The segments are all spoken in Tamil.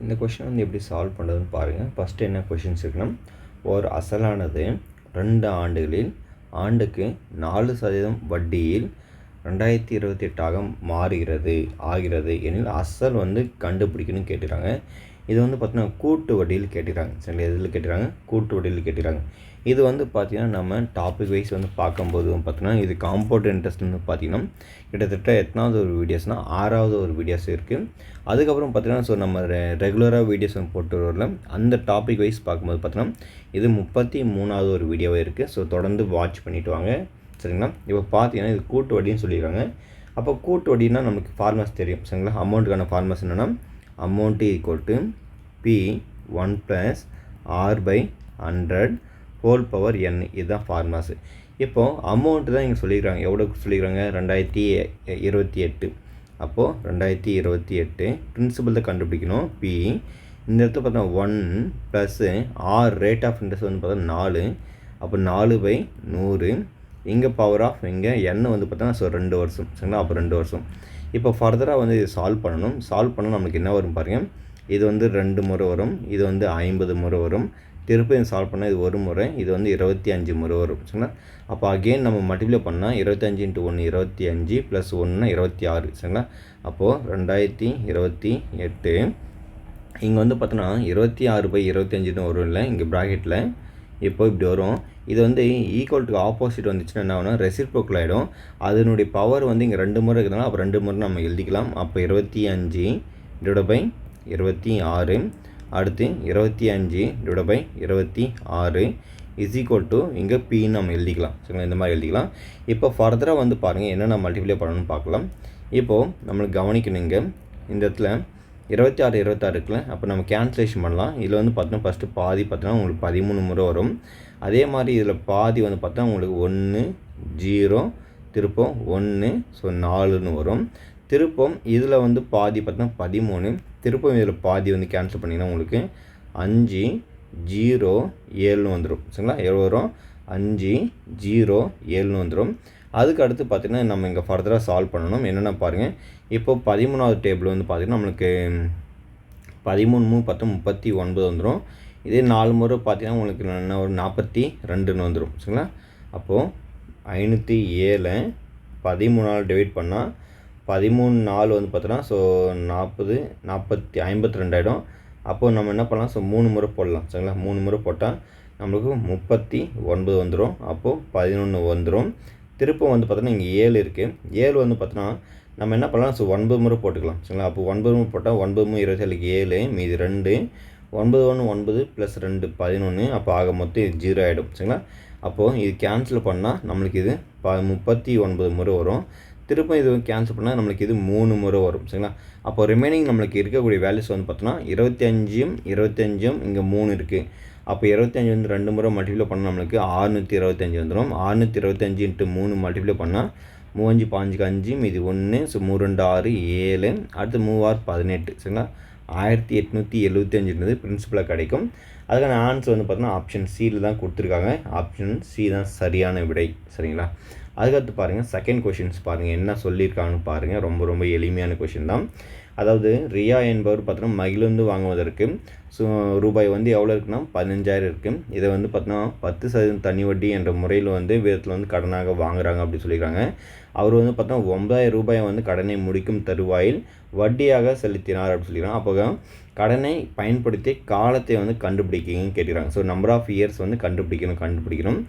இந்த கொஷின் வந்து எப்படி சால்வ் பண்ணுறதுன்னு பாருங்கள். ஃபஸ்ட்டு என்ன கொஷின்ஸ் இருக்குன்னா, ஒரு அசலானது 2 ஆண்டுகளில் ஆண்டுக்கு 4% வட்டியில் 2028 ஆகிறது எனில் அசல் வந்து கண்டுபிடிக்கணும்னு கேட்டுறாங்க. இது வந்து பார்த்தீங்கன்னா கூட்டு வட்டியில் கேட்டுறாங்க. சரிங்களா, எதில் கேட்டுறாங்க? கூட்டு வட்டியில் கேட்டுறாங்க. இது வந்து பார்த்திங்கன்னா நம்ம டாபிக் வைஸ் வந்து பார்க்கும்போது பார்த்தீங்கன்னா இது காம்பவுண்ட் இன்ட்ரெஸ்ட்னு பார்த்தீங்கன்னா கிட்டத்தட்ட எத்தனாவது ஒரு வீடியோஸ்னால் 6வது ஒரு வீடியோஸ் இருக்குது. அதுக்கப்புறம் பார்த்தீங்கன்னா ஸோ நம்ம ரெகுலராக வீடியோஸ் வந்து போட்டு வரல. அந்த டாபிக் வைஸ் பார்க்கும்போது பார்த்தீங்கன்னா இது 33வது ஒரு வீடியோவே இருக்குது. ஸோ தொடர்ந்து வாட்ச் பண்ணிவிட்டு வாங்க. சரிங்களா, இப்போ பார்த்தீங்கன்னா இது கூட்டு வட்டின்னு சொல்லியிருக்காங்க. அப்போ கூட்டு வட்டினா நமக்கு ஃபார்மஸ் தெரியும். சரிங்களா, அமௌண்ட்டுக்கான ஃபார்மஸ் என்னென்னா amount equal to P1 + R/100 whole power n. இதுதான் ஃபார்மாஸு. இப்போது அமௌண்ட்டு தான் இங்கே சொல்லியிருக்காங்க. எவ்வளோ சொல்லியிருக்காங்க? 2028. அப்போது 2028 பிரின்சிபல் தான் கண்டுபிடிக்கணும். P இந்த இடத்துல பார்த்தா 1 + R ரேட் ஆஃப் இன்ட்ரெஸ்ட் வந்து பார்த்தா 4. அப்போ 4/100. இங்கே பவர் ஆஃப் இங்கே n வந்து பார்த்தோன்னா ஸோ 2 வருஷம். சரிங்களா, அப்போ 2 வருஷம். இப்போ ஃபர்தராக வந்து இது சால்வ் பண்ணணும். சால்வ் பண்ணால் நமக்கு என்ன வரும் பாருங்கள். இது வந்து 2 முறை வரும். இது வந்து 50 முறை வரும். திருப்பி சால்வ் பண்ணால் இது ஒரு முறை. இது வந்து 25 முறை வரும். சரிங்களா, அப்போ அகெயின் நம்ம மல்டிப்ளை பண்ணால் 25 × 1 25 + 1 26. சரிங்களா, அப்போது 2028 இங்கே வந்து பார்த்தோன்னா 26/25 வரும். இல்லை இங்கே ப்ராக்கெட்டில் இப்போ இப்படி வரும். இது வந்து ஈக்குவல் டு ஆப்போசிட் வந்துச்சுன்னா என்ன ஆகும்னா ரெசிப்ரோக்கல் ஆகிடும். அதனுடைய பவர் வந்து இங்கே 2 முறை இருக்கிறதுனால அப்போ 2 முறை நம்ம எழுதிக்கலாம். அப்போ 25/26 அடுத்து 25/26 இஸ் ஈக்குவல் டு இங்கே பின்னு நம்ம எழுதிக்கலாம். சரிங்களா, இந்த மாதிரி எழுதிக்கலாம். இப்போ ஃபர்தராக வந்து பாருங்கள் என்னென்ன மல்டிப்ளை பண்ணணும்னு பார்க்கலாம். இப்போது நம்மளுக்கு கவனிக்கணும் இங்கே இந்த இடத்துல 26 இருக்குல்ல, அப்போ நம்ம கேன்சலேஷன் பண்ணலாம். இதில் வந்து பார்த்தோன்னா ஃபஸ்ட்டு பாதி பார்த்தோன்னா உங்களுக்கு 13 முறை வரும். அதே மாதிரி இதில் பாதி வந்து பார்த்தா உங்களுக்கு 1 0 திருப்பம் 1 ஸோ 4ன்னு வரும். திருப்பம் இதில் வந்து பாதி பார்த்தோன்னா 13. திருப்பம் இதில் பாதி வந்து கேன்சல் பண்ணிங்கன்னா உங்களுக்கு 5 0 7ன்னு வந்துடும். சரிங்களா, எவ்வளோ வரும்? 5 0 7ன்னு வந்துடும். அதுக்கு அடுத்து பார்த்திங்கன்னா நம்ம இங்கே ஃபர்தராக சால்வ் பண்ணணும். என்னென்ன பாருங்கள். இப்போ 13வது டேபிள் வந்து பார்த்திங்கன்னா நம்மளுக்கு 13 10 39 வந்துடும். இதே 4 முறை பார்த்திங்கன்னா உங்களுக்கு என்ன ஒரு 42ன்னு வந்துடும். சரிங்களா, அப்போது 507 13ஆல் டிவைட் பண்ணால் 13 4 வந்து பார்த்தோன்னா ஸோ 40 40 52 ஆகிடும். அப்போது நம்ம என்ன பண்ணலாம்? ஸோ 3 முறை போடலாம். சரிங்களா, 3 முறை போட்டால் நம்மளுக்கு 39 வந்துடும். அப்போது 11 வந்துடும். திருப்பம் வந்து பார்த்தோன்னா இங்கே 7 இருக்குது. 7 வந்து பார்த்தோன்னா நம்ம என்ன பண்ணலாம்? ஸோ 9 முறை போட்டுக்கலாம். சரிங்களா, அப்போ 9 முறை போட்டால் 9 3 27 7 மீதி 2 9 1 9 + 2 11. அப்போ ஆக மொத்தம் இது 0 ஆகிடும். சரிங்களா, அப்போது இது கேன்சல் பண்ணால் நம்மளுக்கு இது 39 முறை வரும். திருப்பம் இது கேன்சல் பண்ணால் நம்மளுக்கு இது 3 முறை வரும். சரிங்களா, அப்போ ரிமைனிங் நம்மளுக்கு இருக்கக்கூடிய வேல்யூஸ் வந்து பார்த்தோன்னா 25 இங்கே 3 இருக்குது. அப்போ 25 வந்து 2 முறை மல்டிப்ளை பண்ணால் நம்மளுக்கு 625 வந்துடும். 625 × 3 மல்டிப்ளை பண்ணால் 3 5 5 மீதி 1 ஸோ 3 2 6 7 அடுத்து 3 6 18. சரிங்களா, 1875 பிரின்சிபலாக கிடைக்கும். அதுக்கான ஆன்சர் வந்து பார்த்தோன்னா ஆப்ஷன் சியில் தான் கொடுத்துருக்காங்க. ஆப்ஷன் சி தான் சரியான விடை. சரிங்களா, அதுக்கடுத்து பாருங்கள் செகண்ட் கொஷின்ஸ் பாருங்கள் என்ன சொல்லியிருக்காங்கன்னு பாருங்கள். ரொம்ப ரொம்ப எளிமையான கொஷின் தான். அதாவது ரியா என்பவர் பார்த்தோன்னா மகிழுந்து வாங்குவதற்கு ஸோ ரூபாய் வந்து எவ்வளோ இருக்குன்னா 15,000 இருக்குது. இதை வந்து பார்த்தோன்னா 10% தனி வட்டி என்ற முறையில் வந்து விதத்தில் வந்து கடனாக வாங்குறாங்க அப்படின்னு சொல்லியிருக்காங்க. அவர் வந்து பார்த்தோன்னா 9,000 ரூபாயை வந்து கடனை முடிக்கும் தருவாயில் வட்டியாக செலுத்தினார் அப்படின்னு சொல்லியிருக்காங்க. அப்போ கடனை பயன்படுத்தி காலத்தை வந்து கண்டுபிடிக்கிங்கன்னு கேட்டுக்கிறாங்க. ஸோ நம்பர் ஆஃப் இயர்ஸ் வந்து கண்டுபிடிக்கணும்.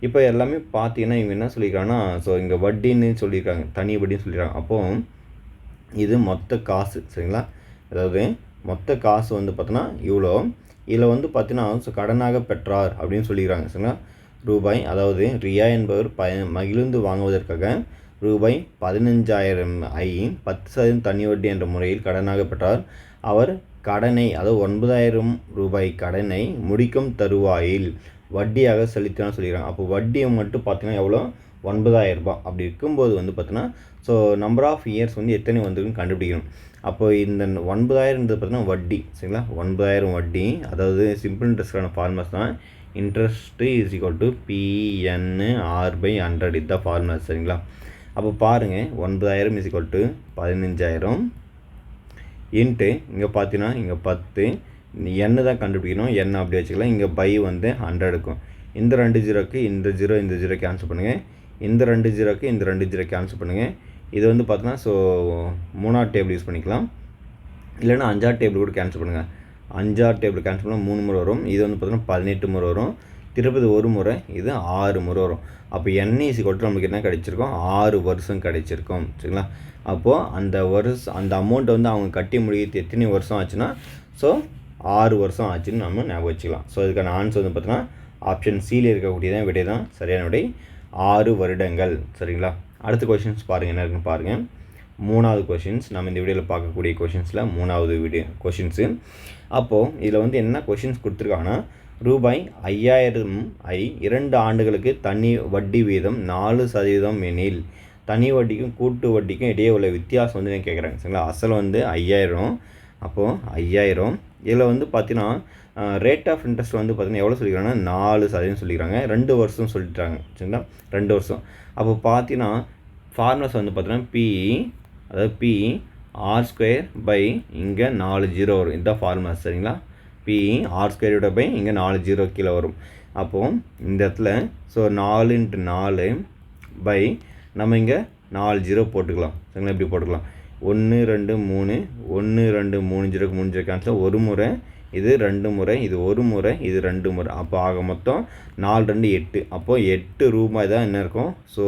இப்போ எல்லாமே பார்த்தீங்கன்னா இவங்க என்ன சொல்லியிருக்காங்கன்னா ஸோ இங்கே வட்டின்னு சொல்லியிருக்காங்க, தனி வட்டின்னு சொல்லியிருக்காங்க. அப்போது இது மொத்த காசு. சரிங்களா, அதாவது மொத்த காசு வந்து பார்த்தோன்னா இவ்வளோ. இதில் வந்து பார்த்தீங்கன்னா ஸோ கடனாக பெற்றார் அப்படின்னு சொல்லிக்கிறாங்க. சரிங்களா, ரூபாய் அதாவது ரியா என்பவர் மகிழ்ந்து வாங்குவதற்காக ரூபாய் 15,000 10% தனி வட்டி என்ற முறையில் கடனாக பெற்றார். அவர் கடனை அதாவது 9,000 ரூபாய் கடனை முடிக்கும் தருவாயில் வட்டியாக செலுத்தினான்னு சொல்லிக்கிறாங்க. அப்போ வட்டியை மட்டும் பார்த்தீங்கன்னா எவ்வளோ? 9,000 ரூபாய். அப்படி இருக்கும்போது வந்து பார்த்தீங்கன்னா ஸோ நம்பர் ஆஃப் இயர்ஸ் வந்து எத்தனை வந்துருக்குன்னு கண்டுபிடிக்கணும். அப்போ இந்த 9,000ன்றது பார்த்தீங்கன்னா வட்டி. சரிங்களா, 9,000 வட்டி. அதாவது சிம்பிள் இன்ட்ரெஸ்டான ஃபார்மஸ் தான். Interest is equal to PNR/100. இதுதான் ஃபார்மஸ். சரிங்களா, அப்போ பாருங்கள் 9,000 இஸ் ஈக்குவல் டு 15,000 இன்ட்டு இங்கே பார்த்தீங்கன்னா இங்கே 10 n தான் கண்டுபிடிக்கணும், n அப்படி வச்சுக்கலாம். இங்கே பை வந்து 100 இருக்கும். இந்த 2 ஜீரோக்கு இந்த 0 கேன்சல் பண்ணுங்கள். இந்த 2 ஜீரோக்கு இந்த 2 ஜீரோ கேன்சல் பண்ணுங்கள். இது வந்து பார்த்தீங்கன்னா ஸோ 3ஆவது டேபிள் யூஸ் பண்ணிக்கலாம், இல்லைனா 5ஆவது டேபிள் கூட கேன்சல் பண்ணுங்கள். 5ஆவது டேபிள் கேன்சல் பண்ணால் 3 முறை வரும். இது வந்து பார்த்தீங்கன்னா 18 முறை வரும். திருப்பதி ஒரு முறை, இது 6 முறை வரும். அப்போ NEC கொட்டு நமக்கு என்ன கிடைச்சிருக்கோம், 6 வருஷம் கிடைச்சிருக்கும். சரிங்களா? அப்போது அந்த அமௌண்ட்டை வந்து அவங்க கட்டி முடிக்கிறது எத்தனை வருஷம் ஆச்சுன்னா ஸோ 6 வருஷம் ஆச்சுன்னு நம்ம ஞாபகம் வச்சுக்கலாம். ஸோ இதுக்கான ஆன்சர் வந்து பார்த்தீங்கன்னா ஆப்ஷன் சியில் இருக்கக்கூடியதான் விடை தான் சரியான விடை, 6 வருடங்கள். சரிங்களா? அடுத்த கொஷின்ஸ் பாருங்கள், என்ன இருக்குன்னு பாருங்கள். 3வது கொஷின்ஸ், நம்ம இந்த வீடியோவில் பார்க்கக்கூடிய கொஷின்ஸில் 3வது கொஷின்ஸு. அப்போது இதில் வந்து என்ன கொஷின்ஸ் கொடுத்துருக்காங்கன்னா, ரூபாய் 5000 2 ஆண்டுகளுக்கு தனி வட்டி வீதம் 4% எனில் தனி வட்டிக்கும் கூட்டு வட்டிக்கும் இடையே உள்ள வித்தியாசம் வந்து என்ன கேட்குறாங்க. சரிங்களா? அசல் வந்து 5000, அப்போது 5000 இதில் வந்து பார்த்தீங்கன்னா ரேட் ஆஃப் இன்ட்ரெஸ்ட் வந்து பார்த்தீங்கன்னா எவ்வளோ சொல்லிக்கிறாங்கன்னா 4% சொல்லிக்கிறாங்க. 2 வருஷம் சொல்லிட்டாங்க. சரிங்களா? 2 வருஷம். அப்போ பார்த்தீங்கன்னா ஃபார்முலாஸ் வந்து பார்த்தீங்கன்னா அதாவது P r² பை இங்கே 4 ஜீரோ வரும். இதுதான் ஃபார்முலாஸ். சரிங்களா? P r² பை இங்கே 4 ஜீரோ கீழே வரும். அப்போது இந்த இடத்துல ஸோ 4 × 4 பை நம்ம இங்கே 4 ஜீரோ போட்டுக்கலாம். சரிங்களா? இப்படி போட்டுக்கலாம். 1 2 3 1 2 3 ஜீரோக்கு 3 ஜீரோ கேன்சல், ஒரு முறை, இது 2 முறை, இது ஒரு முறை, இது 2 முறை. அப்போ ஆக மொத்தம் 4 2 8. அப்போது 8 ரூபாய் தான் என்ன இருக்கும். ஸோ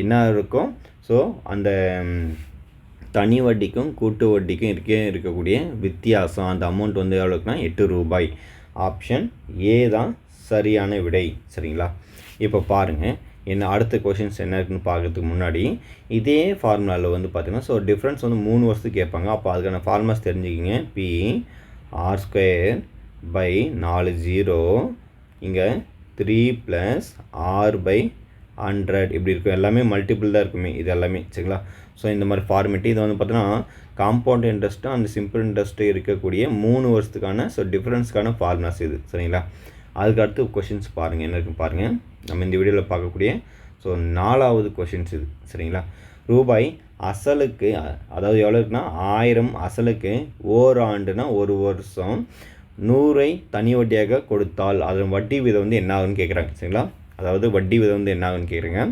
என்ன இருக்கும், ஸோ அந்த தனி வட்டிக்கும் கூட்டு வட்டிக்கும் இருக்கக்கூடிய வித்தியாசம் அந்த அமௌண்ட் வந்து எவ்வளோ இருக்குன்னா 8 ரூபாய். ஆப்ஷன் ஏ தான் சரியான விடை. சரிங்களா? இப்போ பாருங்கள், என்ன அடுத்த கொஷின்ஸ் என்ன இருக்குன்னு பார்க்கறதுக்கு முன்னாடி இதே ஃபார்முலாவில் வந்து பார்த்தீங்கன்னா ஸோ டிஃப்ரென்ஸ் வந்து 3 வருஷத்துக்கு கேட்பாங்க. அப்போ அதுக்கான ஃபார்முலாஸ் தெரிஞ்சுக்கிங்க. P r² பை 4 ஜீரோ இங்கே 3 + r/100 இப்படி இருக்கும். எல்லாமே மல்டிபிள் தான் இருக்குமே இது எல்லாமே. சரிங்களா? ஸோ இந்த மாதிரி ஃபார்மேட்டு இது வந்து பார்த்தீங்கன்னா காம்பவுண்ட் இன்ட்ரெஸ்ட்டு அந்த சிம்பிள் இன்ட்ரெஸ்ட்டு இருக்கக்கூடிய 3 வருஷத்துக்கான ஸோ டிஃப்ரென்ஸ்க்கான ஃபார்முலாஸ் இது. சரிங்களா? அதுக்கு அடுத்து கொஷின்ஸ் பாருங்கள், என்ன இருக்குன்னு பாருங்கள். நம்ம இந்த வீடியோவில் பார்க்கக்கூடிய ஸோ 4வது கொஷின்ஸ் இது. சரிங்களா? ரூபாய் அசலுக்கு, அதாவது எவ்வளோ இருக்குன்னா 1000 அசலுக்கு ஓராண்டுனா ஒரு வருஷம் 100 தனி வட்டியாக கொடுத்தால் அதன் வட்டி விதம் வந்து என்ன ஆகுன்னு கேட்குறாங்க. சரிங்களா? அதாவது வட்டி விதம் வந்து என்ன ஆகுன்னு கேட்குறேங்க.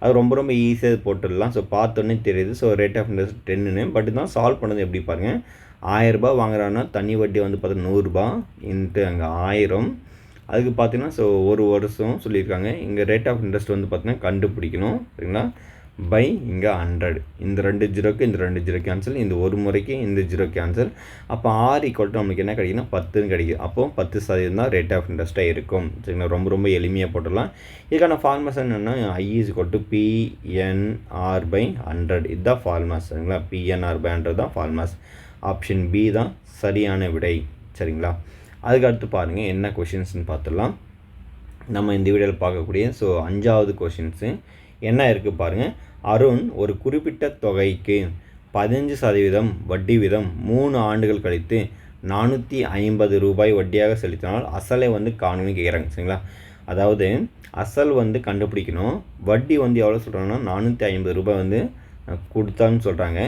அது ரொம்ப ஈஸியாக போட்டுடலாம். ஸோ பார்த்தோன்னே தெரியுது. ஸோ ரேட் ஆஃப் இன்ட்ரெஸ்ட் 10ன்னு. பட் தான் சால்வ் பண்ணது எப்படி பாருங்கள். 1000 ரூபாய் வாங்குறான்னா தனி வட்டி வந்து பார்த்தீங்கன்னா 100 ரூபாய் இன்ட்டு அங்கே 1000. அதுக்கு பார்த்தீங்கன்னா ஸோ ஒரு வருஷம் சொல்லியிருக்காங்க. இங்கே ரேட் ஆஃப் இன்ட்ரெஸ்ட் வந்து பார்த்தீங்கன்னா கண்டுபிடிக்கணும். சரிங்களா? பை இங்கே 100. இந்த 2 ஜீரோக்கு இந்த 2 ஜீரோ கேன்சல், இந்த ஒரு முறைக்கு இந்த ஜீரோ கேன்சல். அப்போ R = நமக்கு என்ன கிடைக்குன்னா 10ன்னு கிடைக்கும். அப்போது 10% தான் ரேட் ஆஃப் இன்ட்ரெஸ்ட்டாக இருக்கும். சரிங்களா? ரொம்ப எளிமையாக போட்டுடலாம். இதுக்கான ஃபார்முலாஸ் என்னென்னா I = PNR/100. இதுதான் ஃபார்முலாஸ். சரிங்களா? PNR/100 தான் ஃபார்முலாஸ். ஆப்ஷன் பி தான் சரியான விடை. சரிங்களா? அதுக்கு அடுத்து பாருங்கள் என்ன கொஷின்ஸ்னு பார்த்துடலாம். நம்ம இந்த வீடியோவில் பார்க்கக்கூடிய ஸோ 5வது கொஷின்ஸு என்ன இருக்குது பாருங்கள். அருண் ஒரு குறிப்பிட்ட தொகைக்கு 15% வட்டி வீதம் 3 ஆண்டுகள் கழித்து 450 ரூபாய் வட்டியாக செலுத்தினால் அசலை வந்து காணுன்னு கேட்குறாங்க. சரிங்களா? அதாவது அசல் வந்து கண்டுபிடிக்கணும், வட்டி வந்து எவ்வளோ சொல்கிறாங்கன்னா 450 ரூபாய் வந்து கொடுத்தான்னு சொல்கிறாங்க.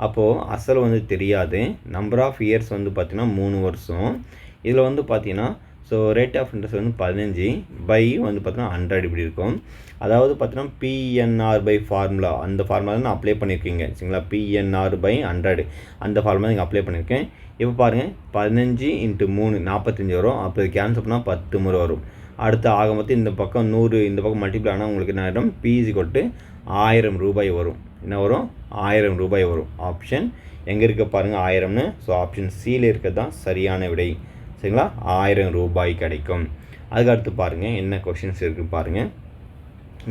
அப்போது அசல் வந்து தெரியாது. நம்பர் ஆஃப் இயர்ஸ் வந்து பார்த்திங்கன்னா 3 வருஷம். இதில் வந்து பார்த்திங்கன்னா ஸோ ரேட் ஆஃப் இன்ட்ரெஸ்ட் வந்து 15 பை வந்து பார்த்தீங்கன்னா 100 இப்படி இருக்கும். அதாவது பார்த்தீங்கன்னா PNR/100 ஃபார்முலா, அந்த ஃபார்முலா தான் நான் அப்ளை பண்ணியிருக்கீங்க. சரிங்களா? PNR/100 அந்த ஃபார்முலா நீங்கள் அப்ளை பண்ணியிருக்கேன். இப்போ பாருங்கள் 15 × 3 45 வரும். அப்போ கேன்சல் பண்ணால் 10 முறை வரும். அடுத்து ஆக மொத்தம் இந்த பக்கம் 100 இந்த பக்கம் மல்டிப்ளை ஆனால் உங்களுக்கு என்ன ஆகிடும், P = 1000 ரூபாய் வரும். என்ன வரும்? 1000 ரூபாய் வரும். ஆப்ஷன் எங்கே இருக்க பாருங்கள் 1000ன்னு. ஸோ ஆப்ஷன் சியில் இருக்கிறது தான் சரியான விடை. சரிங்களா? 1000 ரூபாய் கிடைக்கும். அதுக்கு அடுத்து பாருங்கள் என்ன கொஷின்ஸ் இருக்குது பாருங்கள்,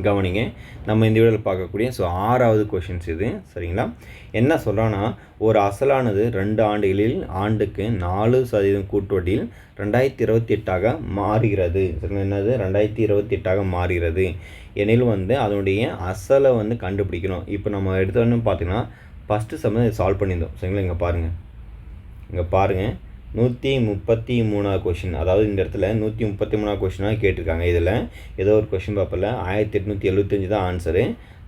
கவனிங்க. நம்ம இந்த வீடியோவில் பார்க்கக்கூடிய ஸோ 6வது கொஷின்ஸ் இது. சரிங்களா? என்ன சொல்கிறான்னா, ஒரு அசலானது 2 ஆண்டுகளில் ஆண்டுக்கு 4% கூட்டுவட்டியில் 2028 மாறுகிறது. சரிங்களா? என்னது 2028 மாறுகிறது எனில் வந்து அதனுடைய அசலை வந்து கண்டுபிடிக்கணும். இப்போ நம்ம எடுத்தோன்னு பார்த்தீங்கன்னா ஃபஸ்ட்டு சம் சால்வ் பண்ணியிருந்தோம். சரிங்களா? இங்கே பாருங்கள் 133வது கொஷின், அதாவது இந்த இடத்துல 133வது கொஷினாக கேட்டிருக்காங்க. இதில் ஏதோ ஒரு கொஷின் பேப்பரில் 1875 தான் ஆன்சரு.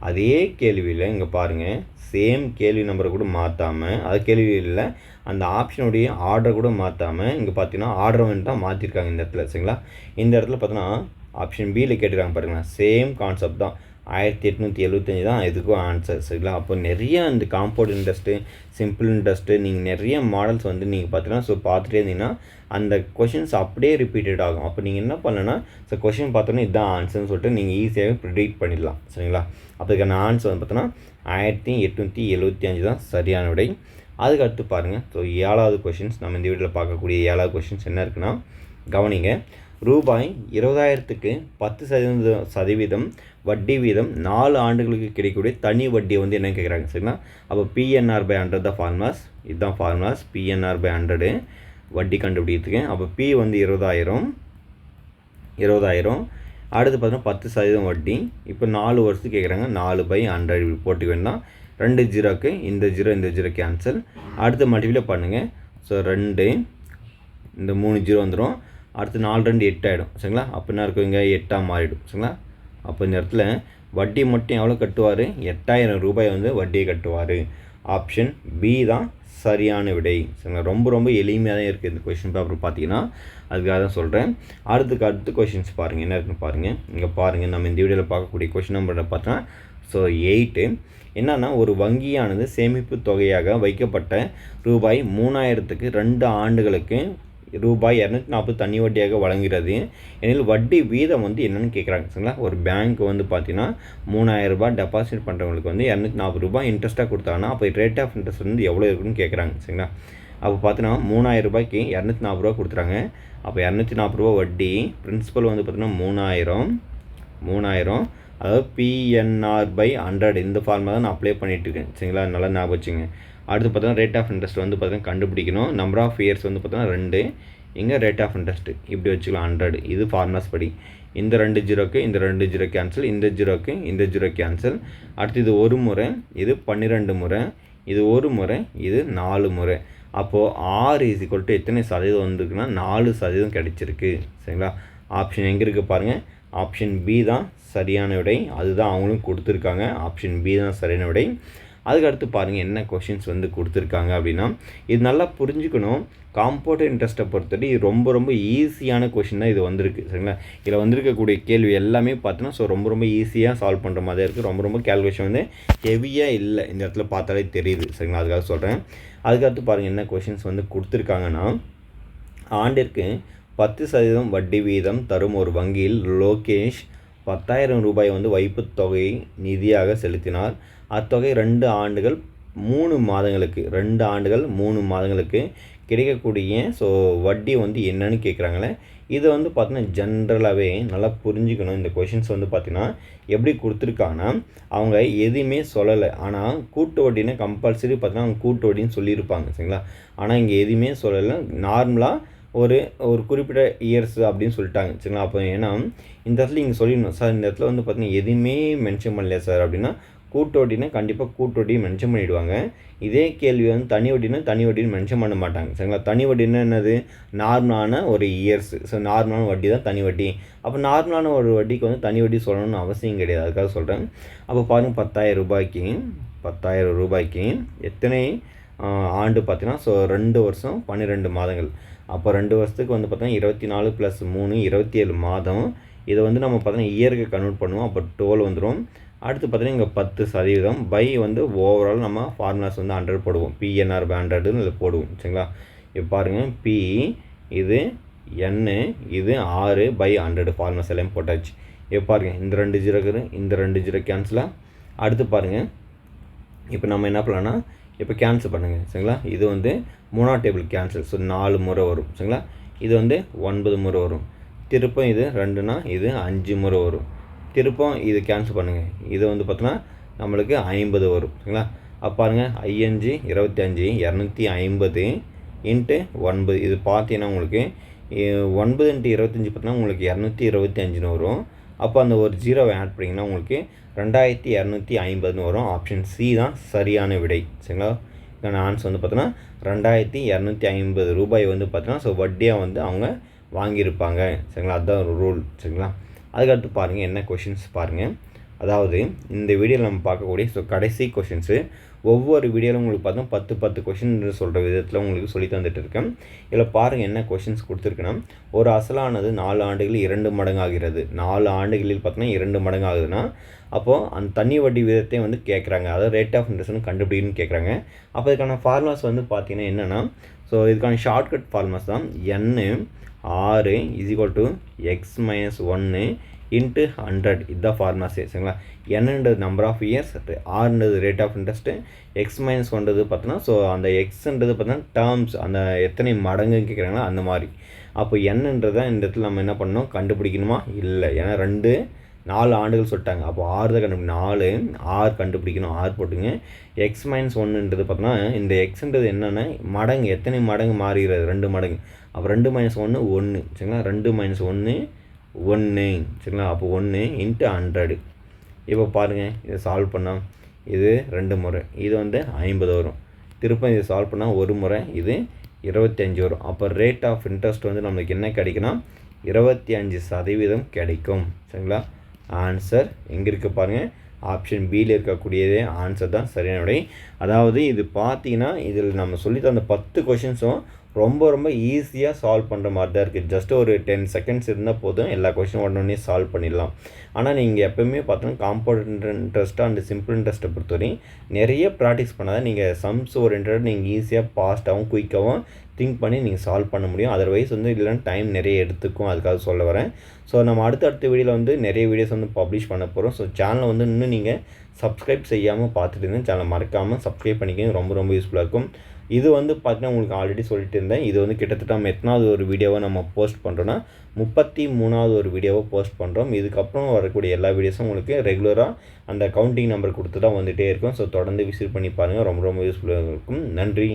அதே கேள்வியில் இங்கே பாருங்கள், சேம் கேள்வி நம்பரை கூட மாற்றாமல், அது கேள்வியில் அந்த ஆப்ஷனுடைய ஆர்டர் கூட மாற்றாமல் இங்கே பார்த்தீங்கன்னா ஆர்டர் வந்து தான் மாற்றிருக்காங்க இந்த இடத்துல. சரிங்களா, இந்த இடத்துல பார்த்தோன்னா ஆப்ஷன் பியில் கேட்டிருக்காங்க பாருங்களேன், சேம் கான்செப்ட் தான். 1875 தான் இதுக்கும் ஆன்சர். சரிங்களா, அப்போ நிறைய இந்த காம்பவுண்ட் இன்ட்ரெஸ்ட்டு, சிம்பிள் இன்ட்ரெஸ்ட்டு, நீங்கள் நிறைய மாடல்ஸ் வந்து நீங்கள் பார்த்தீங்கன்னா பார்த்துட்டே இருந்தீங்கன்னா அந்த கொஷின்ஸ் அப்படியே ரிப்பீட்டட் ஆகும். அப்போ நீங்கள் என்ன பண்ணலன்னா, கொஷின் பார்த்தோன்னா இதுதான் ஆன்சர்னு சொல்லிட்டு நீங்கள் ஈஸியாகவே ப்ரிடிக்ட் பண்ணிடலாம். சரிங்களா, அப்போ இதுக்கான ஆன்சர் வந்து பார்த்தோன்னா 1875 தான் சரியான விடை. அதுக்கு அடுத்து பாருங்கள். 7வது கொஷின்ஸ், நம்ம இந்த வீடியோவில் பார்க்கக்கூடிய 7வது கொஷின்ஸ் என்ன இருக்குன்னா, கவனிங்க. ரூபாய் 20,000க்கு 10% வட்டி வீதம் 4 ஆண்டுகளுக்கு கிடைக்கக்கூடிய தனி வட்டியை வந்து என்ன கேட்குறாங்க. சரிங்களா, அப்போ PNR/100 தான் ஃபார்முலாஸ். இதுதான் ஃபார்முலாஸ், PNR/100 வட்டி கண்டுபிடிக்கிறதுக்கு. அப்போ P வந்து 20,000. அடுத்து பார்த்தீங்கன்னா 10% வட்டி. இப்போ 4 வருஷத்துக்கு கேட்குறாங்க. 4/100 இப்படி போட்டு வேணால் 2 ஜீரோக்கு இந்த ஜீரோ கேன்சல். அடுத்து மல்டிப்ளை பண்ணுங்கள். 2 இந்த 3 ஜீரோ வந்துடும். அடுத்து 4 2 8 ஆகிடும். சரிங்களா, அப்போ என்ன இருக்கும், இங்கே 8ஆக மாறிடும். சரிங்களா, அப்போ இந்த இடத்துல வட்டி மட்டும் எவ்வளோ கட்டுவார், 8,000 ரூபாய் வந்து வட்டியை கட்டுவார். ஆப்ஷன் பி தான் சரியான விடை. சரிங்களா, ரொம்ப எளிமையாக தான் இருக்குது இந்த கொஷின் பேப்பர் பார்த்தீங்கன்னா, அதுக்காக தான் சொல்கிறேன். அடுத்து கொஷின்ஸ் பாருங்கள் என்ன இருக்குன்னு பாருங்கள். இங்கே பாருங்கள், நம்ம இந்த வீடியோவில் பார்க்கக்கூடிய கொஷின் நம்பரை பார்த்தா 8 என்னன்னா, ஒரு வங்கியானது சேமிப்பு தொகையாக வைக்கப்பட்ட ரூபாய் 3,000க்கு 2 ஆண்டுகளுக்கு ரூபாய் 240 தனி வட்டியாக வழங்குகிறது எனில் வட்டி வீதம் வந்து என்னென்னு கேட்குறாங்க. சரிங்களா, ஒரு பேங்க் வந்து பார்த்தீங்கன்னா 3,000 ரூபாய் டெபாசிட் பண்ணுறவங்களுக்கு வந்து 240 ரூபாய் இன்ட்ரெஸ்ட்டாக கொடுத்தாங்கன்னா அப்போ ரேட் ஆஃப் இன்ட்ரெஸ்ட் வந்து எவ்வளோ இருக்குன்னு கேட்குறாங்க. சரிங்களா, அப்போ பார்த்தீங்கன்னா 3,000 ரூபாய்க்கு 240 ரூபா கொடுத்துறாங்க. அப்போ 240 ரூபா வட்டி, பிரின்சிபல் வந்து பார்த்தீங்கன்னா 3,000, அதாவது PNR/100 இந்த ஃபார்முலா தான் நான் அப்ளை பண்ணிகிட்டு இருக்கேன். சரிங்களா, நல்லா ஞாபகம் வச்சுங்க. அடுத்து பார்த்தோன்னா ரேட் ஆஃப் இன்ட்ரெஸ்ட் வந்து பார்த்தீங்கன்னா கண்டுபிடிக்கணும். நம்பர் ஆஃப் இயர்ஸ் வந்து பார்த்தோன்னா 2, இங்கே ரேட் ஆஃப் இன்ட்ரெஸ்ட் இப்படி வச்சுக்கலாம் 100. இது ஃபார்முலாஸ் படி. இந்த 2 ஜீரோக்கு இந்த 2 ஜீரோ கேன்சல், இந்த ஜீரோக்கு இந்த ஜீரோ கேன்சல். அடுத்து இது ஒரு முறை, இது 12 முறை, இது ஒரு முறை, இது 4 முறை. அப்போது R = எத்தனை சதவீதம் வந்துருக்குன்னா 4% கிடைச்சிருக்கு. சரிங்களா, ஆப்ஷன் எங்கே இருக்குது பாருங்கள், ஆப்ஷன் பி தான் சரியான விடை. அதுதான் அவங்களும் கொடுத்துருக்காங்க. ஆப்ஷன் பி தான் சரியான விடை. அதுக்கடுத்து பாருங்கள் என்ன கொஷின்ஸ் வந்து கொடுத்துருக்காங்க அப்படின்னா, இது நல்லா புரிஞ்சுக்கணும். காம்பவுண்ட் இன்ட்ரெஸ்ட்டை பொறுத்தவரை இது ரொம்ப ஈஸியான கொஷின் தான் இது வந்திருக்கு. சரிங்களா, இதில் வந்திருக்கக்கூடிய கேள்வி எல்லாமே பார்த்தீங்கன்னா ரொம்ப ஈஸியாக சால்வ் பண்ணுற மாதிரி இருக்குது. ரொம்ப கேல்குலேஷன் வந்து ஹெவியாக இல்லை, இந்த இடத்துல பார்த்தாலே தெரியுது. சரிங்களா, அதுக்காக சொல்கிறேன். அதுக்கடுத்து பாருங்கள் என்ன கொஷின்ஸ் வந்து கொடுத்துருக்காங்கன்னா, ஆண்டிற்கு 10% வட்டி வீதம் தரும் ஒரு வங்கியில் லோகேஷ் 10,000 ரூபாய் வந்து வைப்புத் தொகை நிதியாக செலுத்தினார். அத்தொகை 2 ஆண்டுகள் 3 மாதங்களுக்கு கிடைக்கக்கூடிய வட்டி வந்து என்னன்னு கேட்குறாங்களே. இதை வந்து பார்த்தீங்கன்னா ஜென்ரலாகவே நல்லா புரிஞ்சுக்கணும். இந்த கொஷின்ஸ் வந்து பார்த்தீங்கன்னா எப்படி கொடுத்துருக்காங்கன்னா, அவங்க எதுவுமே சொல்லலை. ஆனால் கூட்டு வட்டினா கம்பல்சரி பார்த்தீங்கன்னா அவங்க கூட்டு வட்டின்னு சொல்லியிருப்பாங்க. சரிங்களா, ஆனால் இங்கே எதுவுமே சொல்லலை. நார்மலாக ஒரு குறிப்பிட்ட இயர்ஸ் அப்படின்னு சொல்லிட்டாங்க. சரிங்களா, அப்போ ஏன்னா இந்த இடத்துல இங்கே சொல்லிடணும் சார், இந்த இடத்துல வந்து பார்த்தீங்கன்னா எதுவுமே மென்ஷன் பண்ணலையா சார் அப்படின்னா, கூட்டு வட்டினா கண்டிப்பாக கூட்டு வட்டியை மென்ஷன் பண்ணிவிடுவாங்க. இதே கேள்வி வந்து தனி வட்டின்னு மென்ஷன் பண்ண மாட்டாங்க. சரிங்களா, தனி வட்டின்னா என்னது, நார்மலான ஒரு இயர்ஸ். நார்மலான வட்டி தான் தனி வட்டி. அப்போ நார்மலான ஒரு வட்டிக்கு வந்து தனி வட்டி சொல்லணும்னு அவசியம் கிடையாது. அதுக்காக சொல்கிறேன். அப்போ பாருங்கள் 10,000 ரூபாய்க்கு எத்தனை ஆண்டு பார்த்தீங்கன்னா 2 வருஷம் 12 மாதங்கள். அப்போ 2 வருஷத்துக்கு வந்து பார்த்தீங்கன்னா 24 + 3 27 மாதம். இதை வந்து நம்ம பார்த்தீங்கன்னா இயருக்கு கன்வெர்ட் பண்ணுவோம். அப்போ 12 வந்துடும். அடுத்து பார்த்தீங்கன்னா இங்கே 10% பை வந்து ஓவரால் நம்ம ஃபார்முலாஸ் வந்து 100 போடுவோம். PNR/100ன்னு இதில் போடுவோம். சரிங்களா, இப்போ பாருங்கள் P இது N இது R/100 ஃபார்முலாஸ் எல்லாம் போட்டாச்சு. இப்போ பாருங்கள் இந்த 2 ஜீரோக்கு இந்த 2 ஜீரோ கேன்சலாக. அடுத்து பாருங்கள் இப்போ நம்ம என்ன பண்ணலாம்னா இப்போ கேன்சல் பண்ணுங்கள். சரிங்களா, இது வந்து 3ஆம் டேபிள் கேன்சல். 4 முறை வரும். சரிங்களா, இது வந்து 9 முறை வரும். திருப்பம் இது 2னா இது 5 முறை வரும். திருப்பம் இது கேன்சல் பண்ணுங்கள். இது வந்து பார்த்தோன்னா நம்மளுக்கு 50 வரும். சரிங்களா, அப்போ பாருங்கள் 5 25 250 × 9. இது பார்த்தீங்கன்னா உங்களுக்கு 9 × 25 பார்த்தீங்கன்னா உங்களுக்கு 225ன்னு வரும். அப்போ அந்த ஒரு ஜீரோவை ஆட் பண்ணிங்கன்னா உங்களுக்கு 2250ன்னு வரும். ஆப்ஷன் சி தான் சரியான விடை. சரிங்களா, இதுக்கான ஆன்சர் வந்து பார்த்தோன்னா 2250 ரூபாய் வந்து பார்த்தோன்னா ஸோ வட்டியாக வந்து அவங்க வாங்கியிருப்பாங்க. சரிங்களா, அதுதான் ஒரு ரூல். சரிங்களா, அதுக்கடுத்து பாருங்கள் என்ன கொஷின்ஸ் பாருங்கள். அதாவது இந்த வீடியோவில் நம்ம பார்க்கக்கூடிய ஸோ கடைசி கொஷின்ஸு ஒவ்வொரு வீடியோவில் உங்களுக்கு பார்த்தா 10 கொஷின் சொல்கிற விதத்தில் உங்களுக்கு சொல்லி தந்துட்டு இருக்கேன். இதில் பாருங்கள் என்ன கொஷின்ஸ் கொடுத்துருக்குன்னா, ஒரு அசலானது 4 ஆண்டுகளில் 2 மடங்கு ஆகிறது. 4 ஆண்டுகளில் பார்த்தீங்கன்னா 2 மடங்கு ஆகுதுன்னா அப்போது அந்த தனி வட்டி விதத்தை வந்து கேட்குறாங்க. அதாவது ரேட் ஆஃப் இன்ட்ரெஸ்ட்னு கண்டுபிடின்னு கேட்குறாங்க. அப்போ இதுக்கான ஃபார்முலாஸ் வந்து பார்த்தீங்கன்னா என்னென்னா, ஸோ இதுக்கான ஷார்ட்கட் ஃபார்முலாஸ் தான் n 6 x - 1 இன்ட்டு 100. இதுதான் ஃபார்முலாஸே. சரிங்களா, என்னன்றது நம்பர் ஆஃப் இயர்ஸ், ஆர்ன்றது rate of interest, X minus ஒன்றது பார்த்தோன்னா ஸோ அந்த எக்ஸ்ன்றது பார்த்தோன்னா டேர்ம்ஸ், அந்த எத்தனை மடங்குன்னு கேட்குறாங்களா அந்த மாதிரி. அப்போ என்னன்றது தான் இந்த இடத்துல நம்ம என்ன பண்ணணும், கண்டுபிடிக்கணுமா இல்லை, ஏன்னா 4 ஆண்டுகள் சொல்லிட்டாங்க. அப்போ 6 தான் கண்டுபிடிக்கணும். 6 கண்டுபிடிக்கணும். 6 போட்டுங்க. எக்ஸ் மைனஸ் 1ன்றது பார்த்தோன்னா இந்த எக்ஸ்ன்றது என்னென்னா மடங்கு, எத்தனை மடங்கு மாறுகிறது, 2 மடங்கு. அப்போ 2 - 1 1. சரிங்களா, 2 - 1 1. சரிங்களா, அப்போ 1 இன்ட்டு 100. இப்போ பாருங்கள், இதை சால்வ் பண்ணால் இது 2 முறை, இது வந்து 50 வரும். திரும்ப இதை சால்வ் பண்ணால் ஒரு முறை, இது 25 வரும். அப்போ ரேட் ஆஃப் இன்ட்ரெஸ்ட் வந்து நம்மளுக்கு என்ன கிடைக்குன்னா 25% கிடைக்கும். சரிங்களா, ஆன்சர் எங்கே இருக்குது பாருங்கள், ஆப்ஷன் பியில் இருக்கக்கூடியதே ஆன்சர் தான் சரியான விடை. அதாவது இது பார்த்தீங்கன்னா இதில் நம்ம சொல்லி தந்த 10 கொஷின்ஸும் ரொம்ப ஈஸியாக சால்வ் பண்ணுற மாதிரி தான் இருக்குது. ஜஸ்ட் ஒரு 10 செகண்ட்ஸ் இருந்தால் போதும், எல்லா கொஷினும் உடனே சால்வ் பண்ணிடலாம். ஆனால் நீங்கள் எப்போயுமே பார்த்தோன்னா காம்பவுண்ட் இன்ட்ரெஸ்ட்டாக அண்ட் சிம்பிள் இன்ட்ரெஸ்ட்டை பொறுத்தவரையும் நிறைய ப்ராக்டிஸ் பண்ணாதான் நீங்கள் சம்ஸ் ஓரியன்டட் நீங்கள் ஈஸியாக ஃபாஸ்ட்டாகவும் குயிக்காகவும் திங்க் பண்ணி நீங்கள் சால்வ் பண்ண முடியும். அதர்வைஸ் வந்து இல்லைன்னா டைம் நிறைய எடுத்துக்கும், அதுக்காக சொல்ல வரேன். ஸோ நம்ம அடுத்த வீடியோவில் வந்து நிறைய வீடியோஸ் வந்து பப்ளிஷ் பண்ண போகிறோம். ஸோ சேனலை வந்து இன்னும் நீங்கள் சப்ஸ்கிரைப் செய்யாமல் பார்த்துட்டு இருந்தேன், சேனலை மறக்காமல் சப்ஸ்கிரைப் பண்ணிக்க, ரொம்ப யூஸ்ஃபுல்லாக இருக்கும். இது வந்து பார்த்தீங்கன்னா உங்களுக்கு ஆல்ரெடி சொல்லிட்டு இருந்தேன், இது வந்து கிட்டத்தட்ட நம்ம எத்தனாவது ஒரு வீடியோவை நம்ம போஸ்ட் பண்ணுறோன்னா 33வது ஒரு வீடியோவை போஸ்ட் பண்ணுறோம். இதுக்கப்புறம் வரக்கூடிய எல்லா வீடியோஸும் உங்களுக்கு ரெகுலராக அந்த கவுண்டிங் நம்பர் கொடுத்து தான் வந்துகிட்டே இருக்கும். ஸோ தொடர்ந்து விசிட் பண்ணி பாருங்கள், ரொம்ப யூஸ்ஃபுல்லாக இருக்கும். நன்றி.